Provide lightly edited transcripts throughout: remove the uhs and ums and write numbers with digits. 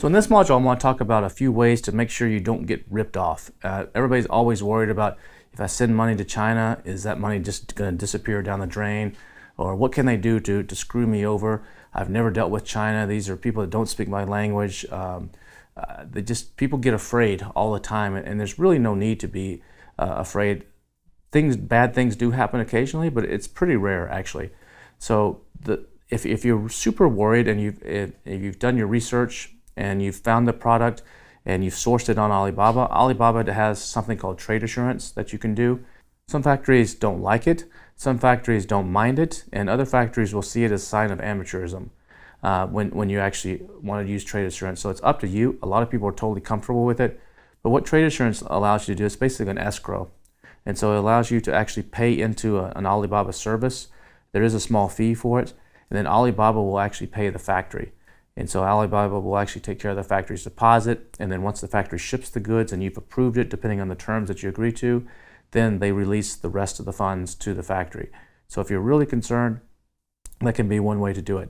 So in this module, I want to talk about a few ways to make sure you don't get ripped off. Everybody's always worried about, if I send money to China, is that money just going to disappear down the drain? Or what can they do to screw me over? I've never dealt with China. These are people that don't speak my language. People get afraid all the time, and there's really no need to be afraid. Bad things do happen occasionally, but it's pretty rare actually. So if you're super worried and you've done your research and you've found the product and you've sourced it on Alibaba, Alibaba has something called trade assurance that you can do. Some factories don't like it, some factories don't mind it, and other factories will see it as a sign of amateurism when you actually want to use trade assurance. So it's up to you. A lot of people are totally comfortable with it, but what trade assurance allows you to do is basically an escrow. And so it allows you to actually pay into an Alibaba service. There is a small fee for it, and then Alibaba will actually pay the factory. And so Alibaba will actually take care of the factory's deposit, and then once the factory ships the goods and you've approved it, depending on the terms that you agree to, then they release the rest of the funds to the factory. So if you're really concerned, that can be one way to do it.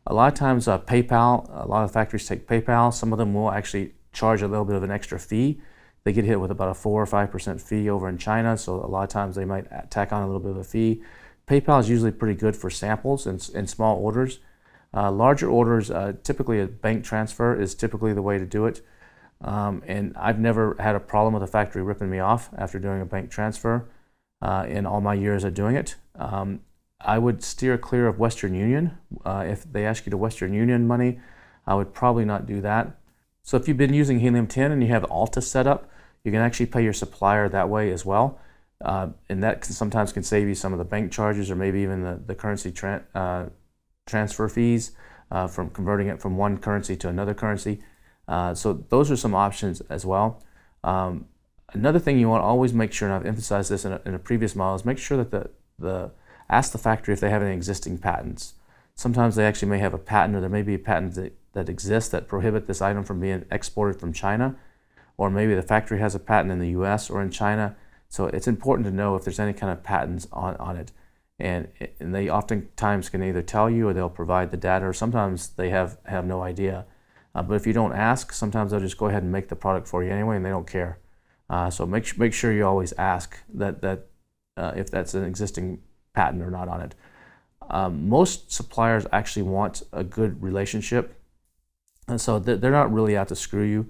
A lot of times PayPal, a lot of factories take PayPal. Some of them will actually charge a little bit of an extra fee. They get hit with about a 4 or 5% fee over in China, so a lot of times they might tack on a little bit of a fee. PayPal is usually pretty good for samples and small orders. Larger orders, typically a bank transfer is typically the way to do it. And I've never had a problem with a factory ripping me off after doing a bank transfer in all my years of doing it. I would steer clear of Western Union. If they ask you to Western Union money, I would probably not do that. So if you've been using Helium 10 and you have Alta set up, you can actually pay your supplier that way as well. And that sometimes can save you some of the bank charges or maybe even the currency transfer fees from converting it from one currency to another currency. So those are some options as well. Another thing you want to always make sure, and I've emphasized this in a previous model, is make sure that ask the factory if they have any existing patents. Sometimes they actually may have a patent, or there may be a patent that exists that prohibit this item from being exported from China, or maybe the factory has a patent in the US or in China. So it's important to know if there's any kind of patents on it. And they oftentimes can either tell you or they'll provide the data, or sometimes they have no idea. But if you don't ask, sometimes they'll just go ahead and make the product for you anyway, and they don't care. So make sure you always ask that if that's an existing patent or not on it. Most suppliers actually want a good relationship, and so they're not really out to screw you.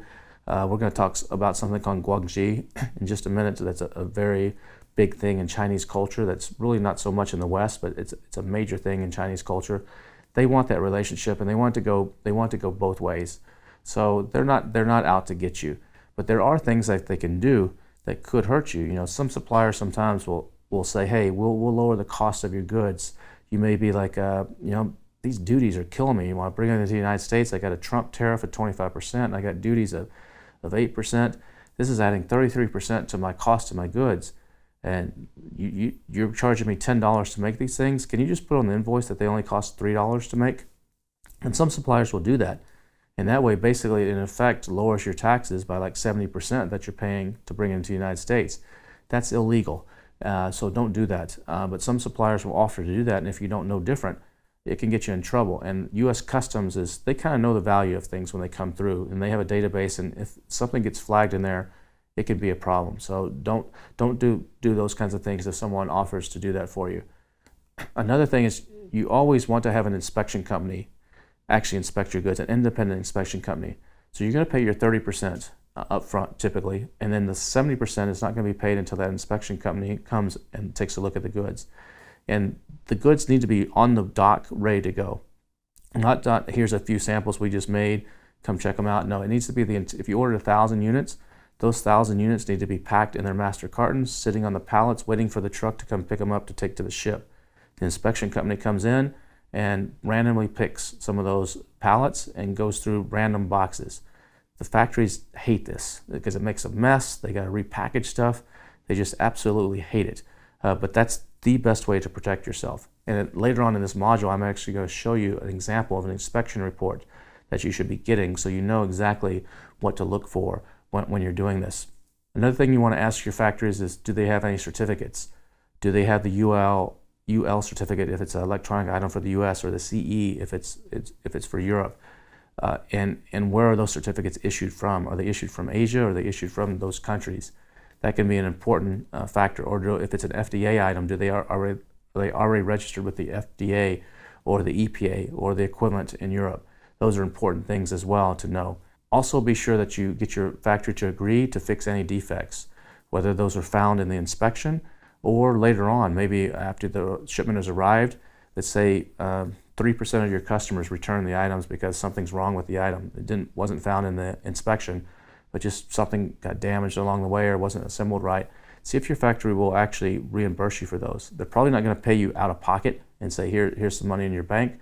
We're going to talk about something called Guangxi in just a minute. So that's a very big thing in Chinese culture that's really not so much in the West, but it's a major thing in Chinese culture. They want that relationship, and they want to go both ways. So they're not out to get you, but there are things that they can do that could hurt you. You know, some suppliers sometimes will say, hey, we'll lower the cost of your goods. You may be like, these duties are killing me. You want to bring it into the United States? I got a Trump tariff at 25%, and I got duties of 8%. This is adding 33% to my cost of my goods. And you're charging me $10 to make these things. Can you just put on the invoice that they only cost $3 to make? And some suppliers will do that. And that way, basically, in effect, lowers your taxes by like 70% that you're paying to bring it into the United States. That's illegal. So don't do that. But some suppliers will offer to do that. And if you don't know different, it can get you in trouble. And U.S. Customs they kind of know the value of things when they come through. And they have a database. And if something gets flagged in there, it can be a problem. So don't do those kinds of things if someone offers to do that for you. Another thing is you always want to have an inspection company actually inspect your goods, an independent inspection company. So you're going to pay your 30% up front typically, and then the 70% is not going to be paid until that inspection company comes and takes a look at the goods. And the goods need to be on the dock ready to go. Not here's a few samples we just made, come check them out. No, it needs to be if you ordered 1,000 units, those 1,000 units need to be packed in their master cartons, sitting on the pallets, waiting for the truck to come pick them up to take to the ship. The inspection company comes in and randomly picks some of those pallets and goes through random boxes. The factories hate this because it makes a mess. They got to repackage stuff. They just absolutely hate it. But that's the best way to protect yourself. And later on in this module, I'm actually going to show you an example of an inspection report that you should be getting so you know exactly what to look for when you're doing this. Another thing you want to ask your factories is, do they have any certificates? Do they have the UL certificate if it's an electronic item for the US, or the CE if it's for Europe? and where are those certificates issued from? Are they issued from Asia, or are they issued from those countries? That can be an important factor. Or if it's an FDA item, are they already registered with the FDA or the EPA or the equivalent in Europe? Those are important things as well to know. Also, be sure that you get your factory to agree to fix any defects, whether those are found in the inspection or later on, maybe after the shipment has arrived. Let's say 3% of your customers return the items because something's wrong with the item. It wasn't found in the inspection, but just something got damaged along the way or wasn't assembled right. See if your factory will actually reimburse you for those. They're probably not going to pay you out of pocket and say, here's some money in your bank,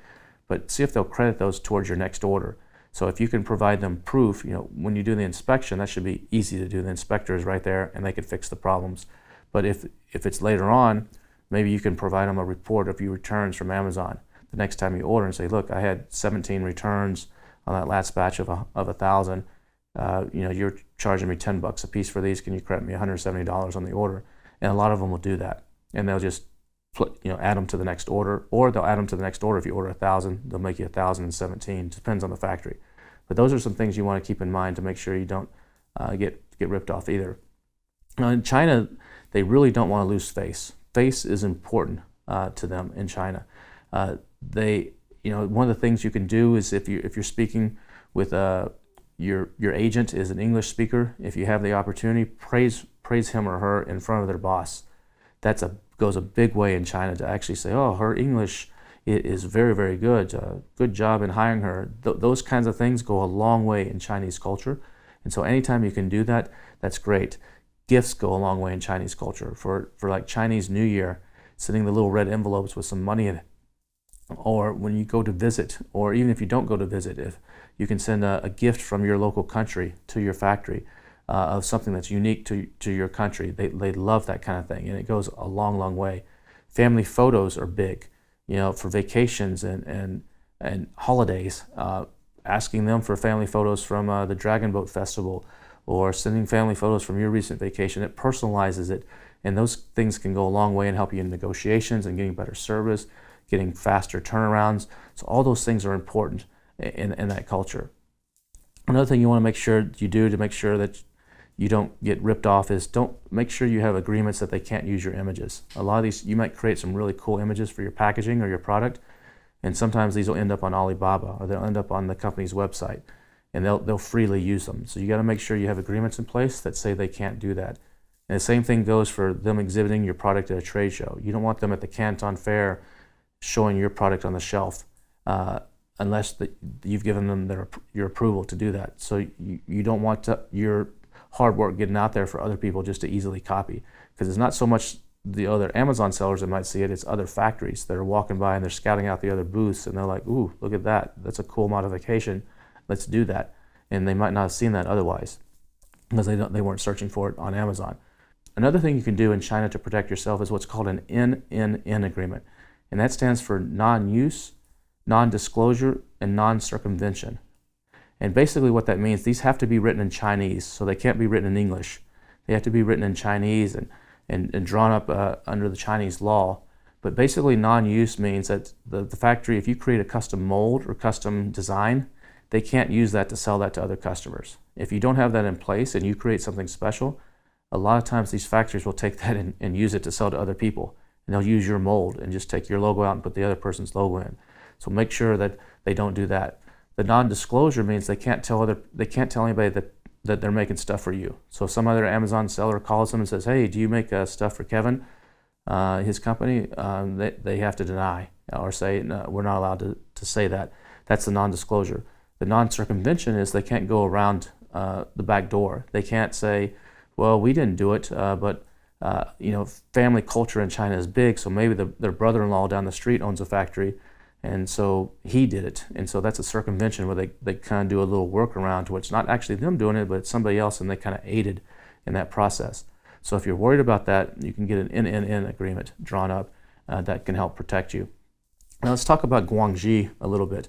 but see if they'll credit those towards your next order. So if you can provide them proof, when you do the inspection, that should be easy to do. The inspector is right there and they can fix the problems. But if it's later on, maybe you can provide them a report of your returns from Amazon the next time you order and say, look, I had 17 returns on that last batch of 1,000. You're charging me $10 a piece for these. Can you credit me $170 on the order? And a lot of them will do that. And they'll just add them to the next order, or they'll add them to the next order. If you order 1,000, they'll make you 1,017. Depends on the factory. But those are some things you want to keep in mind to make sure you don't get ripped off either. Now in China, they really don't want to lose face. Face is important to them in China. One of the things you can do is if you're speaking with your agent is an English speaker, if you have the opportunity, praise him or her in front of their boss. Goes a big way in China to actually say, oh, her English is very, very good. Good job in hiring her. Those kinds of things go a long way in Chinese culture. And so anytime you can do that, that's great. Gifts go a long way in Chinese culture. For like Chinese New Year, sending the little red envelopes with some money in it. Or when you go to visit, or even if you don't go to visit, if you can send a gift from your local country to your factory, of something that's unique to your country. They love that kind of thing, and it goes a long, long way. Family photos are big, for vacations and holidays. Asking them for family photos from the Dragon Boat Festival, or sending family photos from your recent vacation. It personalizes it, and those things can go a long way and help you in negotiations and getting better service, getting faster turnarounds. So all those things are important in that culture. Another thing you want to make sure you do to make sure that you don't get ripped off is don't make sure you have agreements that they can't use your images. A lot of these, you might create some really cool images for your packaging or your product, and sometimes these will end up on Alibaba, or they'll end up on the company's website, and they'll freely use them. So you got to make sure you have agreements in place that say they can't do that. And the same thing goes for them exhibiting your product at a trade show. You don't want them at the Canton Fair showing your product on the shelf unless you've given them your approval to do that. So you don't want your hard work getting out there for other people just to easily copy, because it's not so much the other Amazon sellers that might see it, it's other factories that are walking by and they're scouting out the other booths and they're like, ooh, look at that, that's a cool modification, let's do that. And they might not have seen that otherwise because they weren't searching for it on Amazon. Another thing you can do in China to protect yourself is what's called an NNN agreement, and that stands for non-use, non-disclosure, and non-circumvention. And basically what that means, these have to be written in Chinese, so they can't be written in English. They have to be written in Chinese and drawn up under the Chinese law. But basically non-use means that the factory, if you create a custom mold or custom design, they can't use that to sell that to other customers. If you don't have that in place and you create something special, a lot of times these factories will take that and use it to sell to other people. And they'll use your mold and just take your logo out and put the other person's logo in. So make sure that they don't do that. The non-disclosure means they can't tell anybody that they're making stuff for you. So if some other Amazon seller calls them and says, hey, do you make stuff for Kevin, his company? They have to deny or say, no, we're not allowed to say that. That's the non-disclosure. The non-circumvention is they can't go around the back door. They can't say, well, we didn't do it, but family culture in China is big, so maybe their brother-in-law down the street owns a factory, and so he did it. And so that's a circumvention where they kind of do a little workaround to where it's not actually them doing it, but it's somebody else, and they kind of aided in that process. So if you're worried about that, you can get an NNN agreement drawn up that can help protect you. Now let's talk about Guangxi a little bit.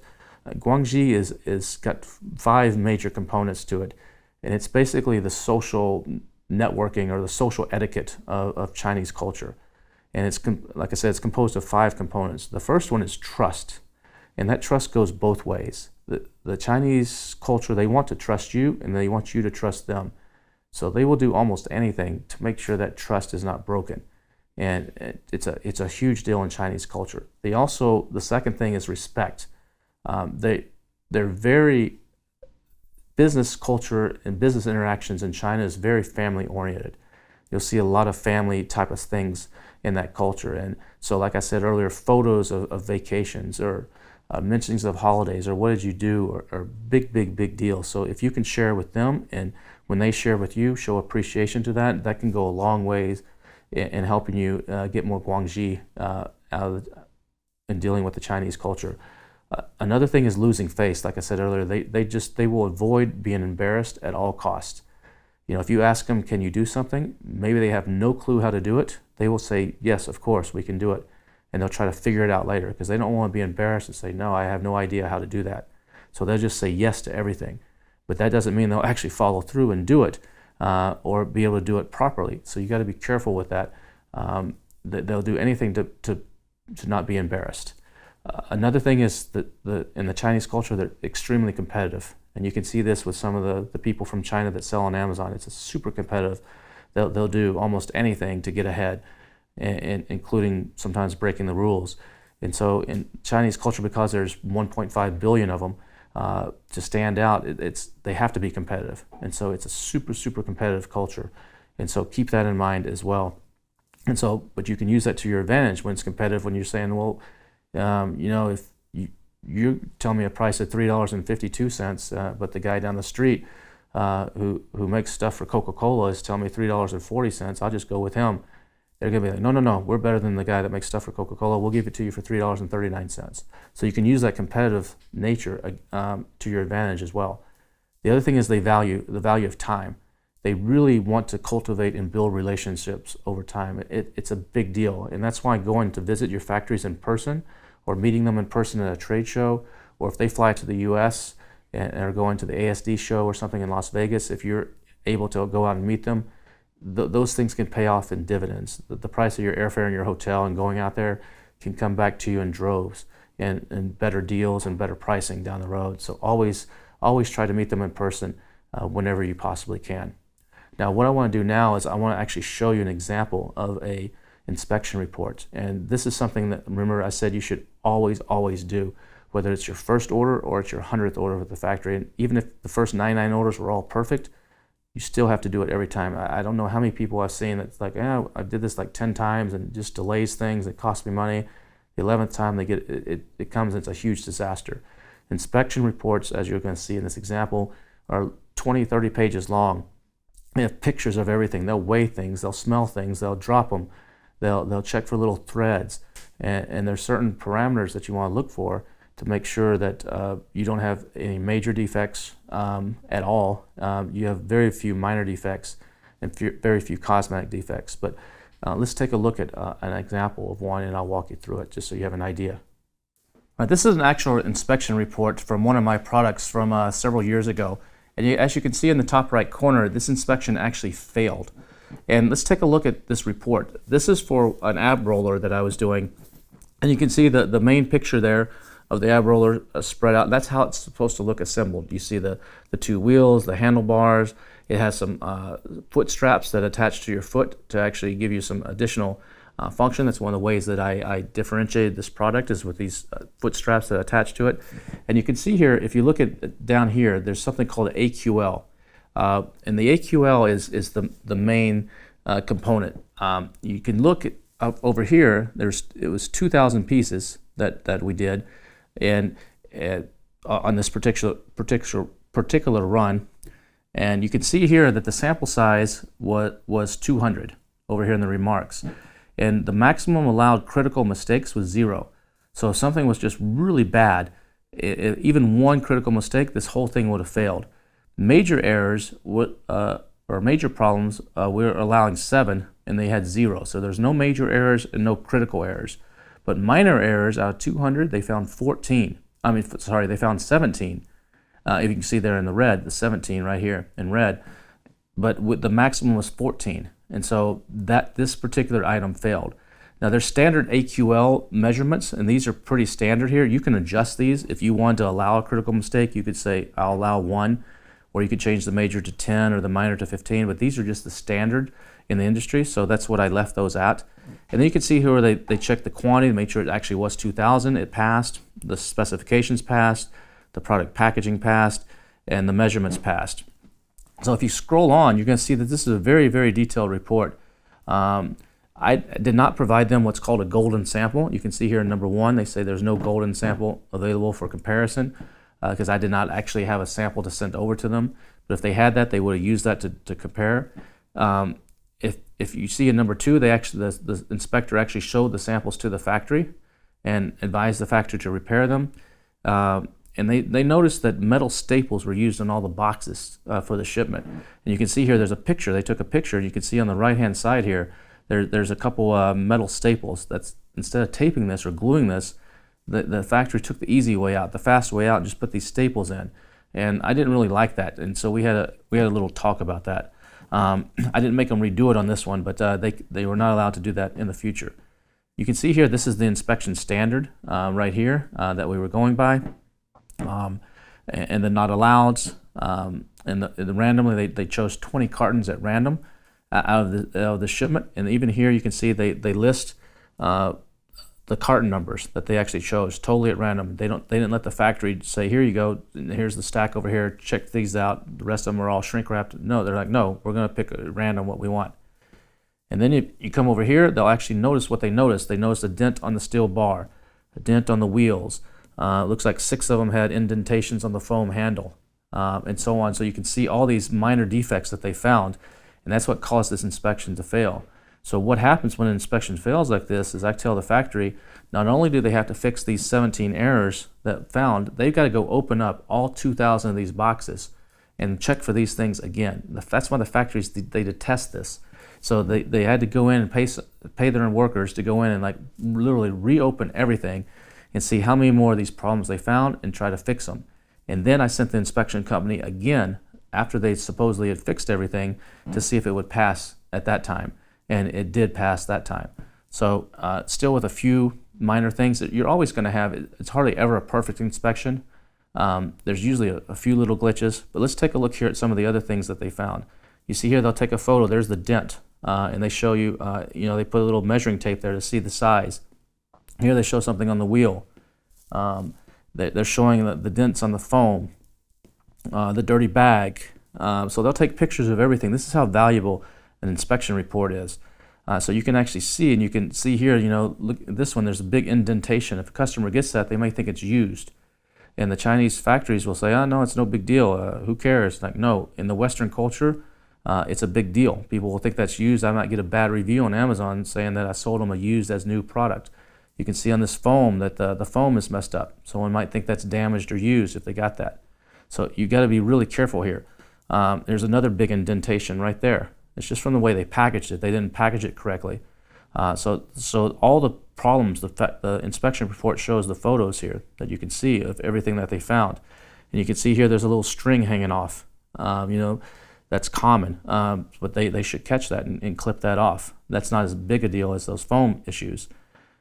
Guangxi is got 5 major components to it, and it's basically the social networking or the social etiquette of Chinese culture. And it's, like I said, it's composed of 5 components. The first one is trust, and that trust goes both ways. The the Chinese culture, they want to trust you and they want you to trust them. So they will do almost anything to make sure that trust is not broken. And it's a huge deal in Chinese culture. They also, the second thing is respect. They're very, business culture and business interactions in China is very family oriented. You'll see a lot of family type of things in that culture. And so, like I said earlier, photos of vacations or mentionings of holidays or what did you do are big deal. So if you can share with them, and when they share with you, show appreciation to that, that can go a long ways in helping you get more Guangxi in dealing with the Chinese culture. Another thing is losing face. Like I said earlier, they will avoid being embarrassed at all costs. You know, if you ask them, can you do something? Maybe they have no clue how to do it. They will say, yes, of course, we can do it. And they'll try to figure it out later because they don't want to be embarrassed and say, no, I have no idea how to do that. So they'll just say yes to everything. But that doesn't mean they'll actually follow through and do it or be able to do it properly. So you got to be careful with that. They'll do anything to not be embarrassed. Another thing is that in the Chinese culture, they're extremely competitive. And you can see this with some of the people from China that sell on Amazon. It's super competitive. They'll do almost anything to get ahead, and including sometimes breaking the rules. And so in Chinese culture, because there's 1.5 billion of them, to stand out, they have to be competitive. And so it's a super competitive culture. And so keep that in mind as well. And so, but you can use that to your advantage when it's competitive, when you're saying, well, you know, if you tell me a price of $3.52, but the guy down the street who makes stuff for Coca-Cola is telling me $3.40, I'll just go with him. They're going to be like, no, we're better than the guy that makes stuff for Coca-Cola. We'll give it to you for $3.39. So you can use that competitive nature to your advantage as well. The other thing is the value of time. They really want to cultivate and build relationships over time. It's a big deal, and that's why going to visit your factories in person or meeting them in person at a trade show, or if they fly to the U.S. and are going to the ASD show or something in Las Vegas, if you're able to go out and meet them, those things can pay off in dividends. The price of your airfare and your hotel and going out there can come back to you in droves and better deals and better pricing down the road. So always try to meet them in person whenever you possibly can. Now, what I want to do now is I want to actually show you an example of a inspection report. And this is something that, remember, I said you should always do, whether it's your first order or it's your 100th order with the factory. And even if the first 99 orders were all perfect, you still have to do it every time. I don't know how many people I've seen that's like, I did this like 10 times and it just delays things. It costs me money. The 11th time they get it comes, it's a huge disaster. Inspection reports, as you're going to see in this example, are 20, 30 pages long. They have pictures of everything. They'll weigh things, they'll smell things, they'll drop them, they'll check for little threads, and there's certain parameters that you want to look for to make sure that you don't have any major defects at all. You have very few minor defects and very few cosmetic defects. But let's take a look at an example of one, and I'll walk you through it just so you have an idea. All right, this is an actual inspection report from one of my products from several years ago. And as you can see in the top right corner, this inspection actually failed. And let's take a look at this report. This is for an ab roller that I was doing. And you can see the main picture there of the ab roller spread out. That's how it's supposed to look assembled. You see the two wheels, the handlebars. It has some foot straps that attach to your foot to actually give you some additional function. That's one of the ways that I differentiated this product, is with these foot straps that attach to it. And you can see here, if you look at down here, there's something called AQL. And the AQL is the main component. You can look up over here. It was 2,000 pieces that we did, and on this particular run. And you can see here that the sample size was 200 over here in the remarks. And the maximum allowed critical mistakes was 0. So if something was just really bad, even one critical mistake, this whole thing would have failed. Major errors or major problems, we're allowing 7, and they had 0. So there's no major errors and no critical errors. But minor errors, out of 200, they found 14. They found 17. If you can see there in the red, the 17 right here in red. But the maximum was 14. And so this particular item failed. Now there's standard AQL measurements, and these are pretty standard here. You can adjust these. If you want to allow a critical mistake, you could say, I'll allow 1, or you could change the major to 10 or the minor to 15, but these are just the standard in the industry, so that's what I left those at. And then you can see here where they check the quantity to make sure it actually was 2,000, it passed, the specifications passed, the product packaging passed, and the measurements passed. So if you scroll on, you're going to see that this is a very, very detailed report. I did not provide them what's called a golden sample. You can see here in number 1, they say there's no golden sample available for comparison because I did not actually have a sample to send over to them. But if they had that, they would have used that to compare. If you see in number 2, the inspector actually showed the samples to the factory and advised the factory to repair them. And they noticed that metal staples were used on all the boxes for the shipment. And you can see here there's a picture. They took a picture, and you can see on the right-hand side here, there's a couple metal staples. That's, instead of taping this or gluing this, the factory took the easy way out, the fast way out, and just put these staples in. And I didn't really like that, and so we had a little talk about that. I didn't make them redo it on this one, but they were not allowed to do that in the future. You can see here, this is the inspection standard right here that we were going by, and the not alloweds. And randomly, they chose 20 cartons at random out of the shipment. And even here, you can see they list the carton numbers that they actually chose totally at random. They didn't let the factory say, here you go, here's the stack over here, check these out, the rest of them are all shrink wrapped. No, they're like, no, we're going to pick at random what we want. And then you come over here, they'll actually notice what they noticed. They noticed a dent on the steel bar, a dent on the wheels. Looks like 6 of them had indentations on the foam handle, and so on. So you can see all these minor defects that they found, and that's what caused this inspection to fail. So what happens when an inspection fails like this is I tell the factory, not only do they have to fix these 17 errors that found, they've got to go open up all 2,000 of these boxes and check for these things again. That's why the factories, they detest this. So they had to go in and pay their workers to go in and like literally reopen everything and see how many more of these problems they found and try to fix them. And then I sent the inspection company again after they supposedly had fixed everything to see if it would pass at that time. And it did pass that time. So still with a few minor things that you're always going to have. It's hardly ever a perfect inspection. There's usually a few little glitches. But let's take a look here at some of the other things that they found. You see here they'll take a photo. There's the dent. And they show you, they put a little measuring tape there to see the size. Here they show something on the wheel. They're showing the dents on the foam, the dirty bag. So they'll take pictures of everything. This is how valuable an inspection report is. So you can actually see, and you can see here, look at this one, there's a big indentation. If a customer gets that, they might think it's used. And the Chinese factories will say, oh, no, it's no big deal. Who cares? Like, no, in the Western culture, it's a big deal. People will think that's used. I might get a bad review on Amazon saying that I sold them a used as new product. You can see on this foam that the foam is messed up. Someone might think that's damaged or used if they got that. So you got to be really careful here. There's another big indentation right there. It's just from the way they packaged it. They didn't package it correctly. So all the problems, the inspection report shows the photos here that you can see of everything that they found. And you can see here there's a little string hanging off. That's common, but they should catch that and clip that off. That's not as big a deal as those foam issues.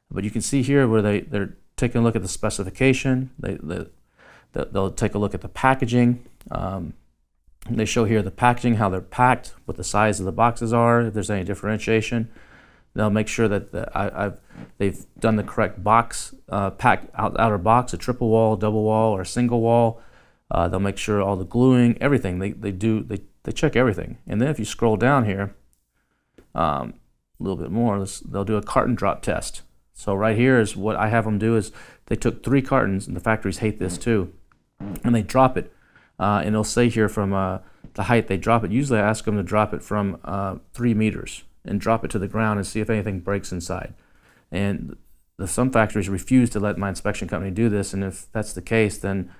But you can see here where they're taking a look at the specification. They'll take a look at the packaging. They show here the packaging, how they're packed, what the size of the boxes are, if there's any differentiation. They'll make sure that they've done the correct box, outer box, a triple wall, double wall, or a single wall. They'll make sure all the gluing, everything, they check everything. And then if you scroll down here, a little bit more, they'll do a carton drop test. So right here is what I have them do is they took 3 cartons, and the factories hate this too, and they drop it. And it'll say here from the height they drop it. Usually I ask them to drop it from 3 meters and drop it to the ground and see if anything breaks inside. And some factories refuse to let my inspection company do this, and if that's the case, then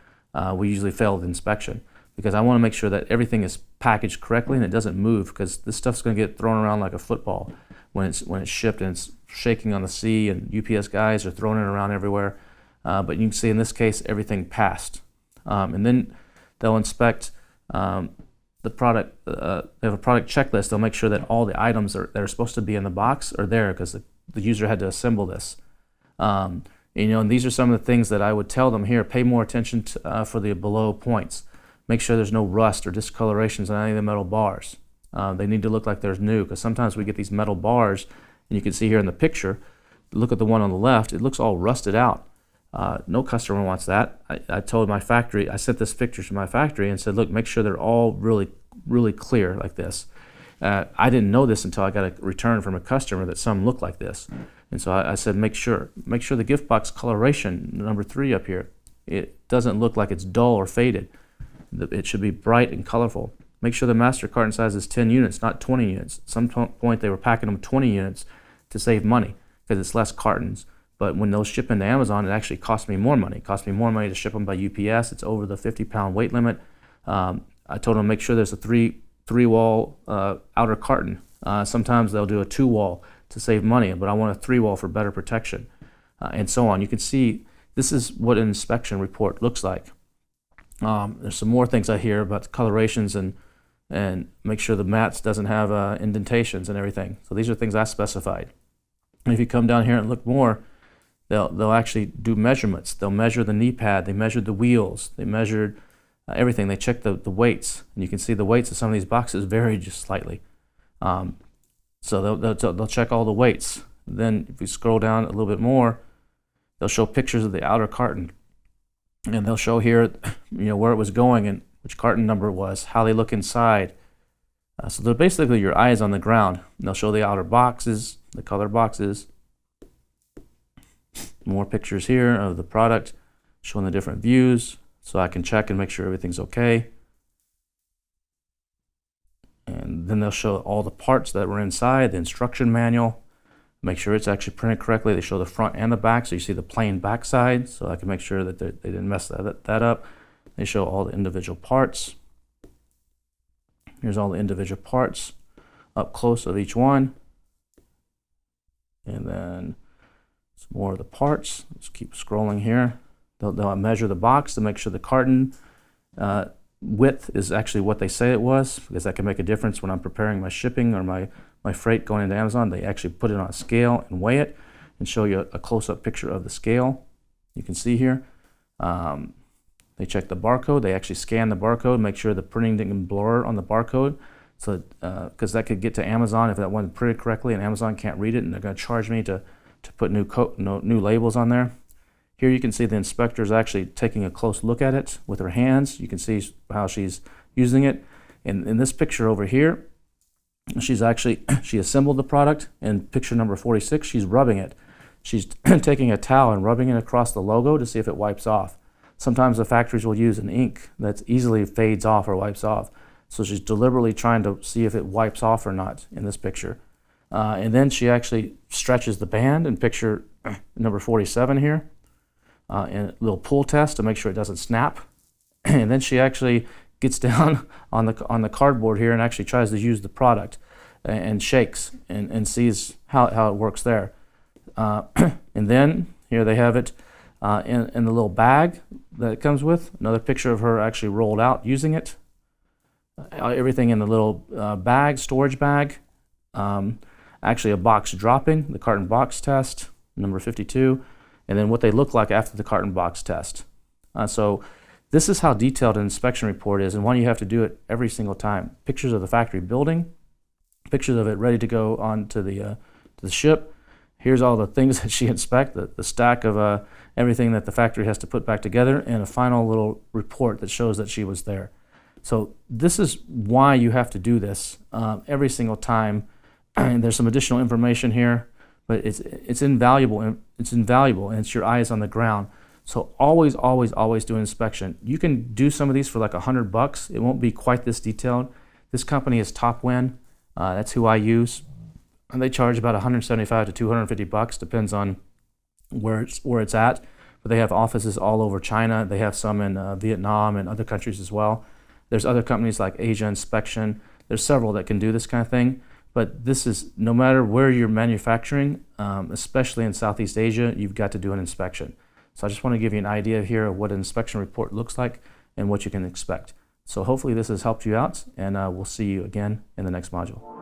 we usually fail the inspection, because I want to make sure that everything is packaged correctly and it doesn't move, because this stuff's going to get thrown around like a football when it's shipped and it's shaking on the sea, and UPS guys are throwing it around everywhere. But you can see in this case everything passed. And then they'll inspect the product. They have a product checklist. They'll make sure that all the items that are supposed to be in the box are there, because the user had to assemble this. You know, and these are some of the things that I would tell them here. Pay more attention to, for the below points. Make sure there's no rust or discolorations on any of the metal bars. They need to look like they're new, because sometimes we get these metal bars, and you can see here in the picture, look at the one on the left, it looks all rusted out. No customer wants that. I told my factory, I sent this picture to my factory and said, look, make sure they're all really clear like this. I didn't know this until I got a return from a customer that some look like this. And so I said, make sure the gift box coloration, number 3 up here, it doesn't look like it's dull or faded. It should be bright and colorful. Make sure the master carton size is 10 units, not 20 units. At some point they were packing them 20 units to save money because it's less cartons. But when those ship into Amazon, it actually cost me more money. It cost me more money to ship them by UPS. It's over the 50-pound weight limit. I told them to make sure there's a three-wall outer carton. Sometimes they'll do a 2-wall to save money, but I want a 3-wall for better protection, and so on. You can see this is what an inspection report looks like. There's some more things I hear about the colorations and make sure the mats doesn't have indentations and everything. So these are things I specified. And if you come down here and look more, they'll actually do measurements. They'll measure the knee pad. They measured the wheels. They measured everything. They checked the weights, and you can see the weights of some of these boxes vary just slightly. So they'll check all the weights. Then if we scroll down a little bit more, they'll show pictures of the outer carton, and they'll show here, you know, where it was going and which carton number it was, how they look inside. So they're basically your eyes on the ground. And they'll show the outer boxes, the color boxes. More pictures here of the product, showing the different views, so I can check and make sure everything's okay. And then they'll show all the parts that were inside, the instruction manual, make sure it's actually printed correctly. They show the front and the back, so you see the plain back side, so I can make sure that they didn't mess that up. They show all the individual parts. Here's all the individual parts up close of each one. And then some more of the parts. Let's keep scrolling here. They'll measure the box to make sure the carton width is actually what they say it was, because that can make a difference when I'm preparing my shipping or my freight going into Amazon. They actually put it on a scale and weigh it and show you a close-up picture of the scale. You can see here. They check the barcode. They actually scan the barcode, make sure the printing didn't blur on the barcode, so because that could get to Amazon if that wasn't printed correctly, and Amazon can't read it, and they're going to charge me to put new labels on there. Here you can see the inspector is actually taking a close look at it with her hands. You can see how she's using it. And in this picture over here, she assembled the product. In picture number 46, she's rubbing it. She's taking a towel and rubbing it across the logo to see if it wipes off. Sometimes the factories will use an ink that easily fades off or wipes off. So she's deliberately trying to see if it wipes off or not in this picture. And then she actually stretches the band in picture number 47 here. And a little pull test to make sure it doesn't snap. And then she actually gets down on the cardboard here and actually tries to use the product and shakes and sees how it works there. And then here they have it in the little bag that it comes with. Another picture of her actually rolled out using it. Everything in the little bag, storage bag. Actually a box dropping, the carton box test, number 52. And then what they look like after the carton box test. So this is how detailed an inspection report is, and why you have to do it every single time. Pictures of the factory building, pictures of it ready to go on to the ship. Here's all the things that she inspected, the stack of everything that the factory has to put back together, and a final little report that shows that she was there. So this is why you have to do this every single time. And there's some additional information here, but it's invaluable, and it's your eyes on the ground. So always do an inspection. You can do some of these for like $100. It won't be quite this detailed. This company is Topwin. That's who I use, and they charge about $175 to $250, depends on where it's at. But they have offices all over China. They have some in Vietnam and other countries as well. There's other companies like Asia Inspection. There's several that can do this kind of thing. But this is, no matter where you're manufacturing, especially in Southeast Asia, you've got to do an inspection. So I just want to give you an idea here of what an inspection report looks like and what you can expect. So hopefully this has helped you out, and we'll see you again in the next module.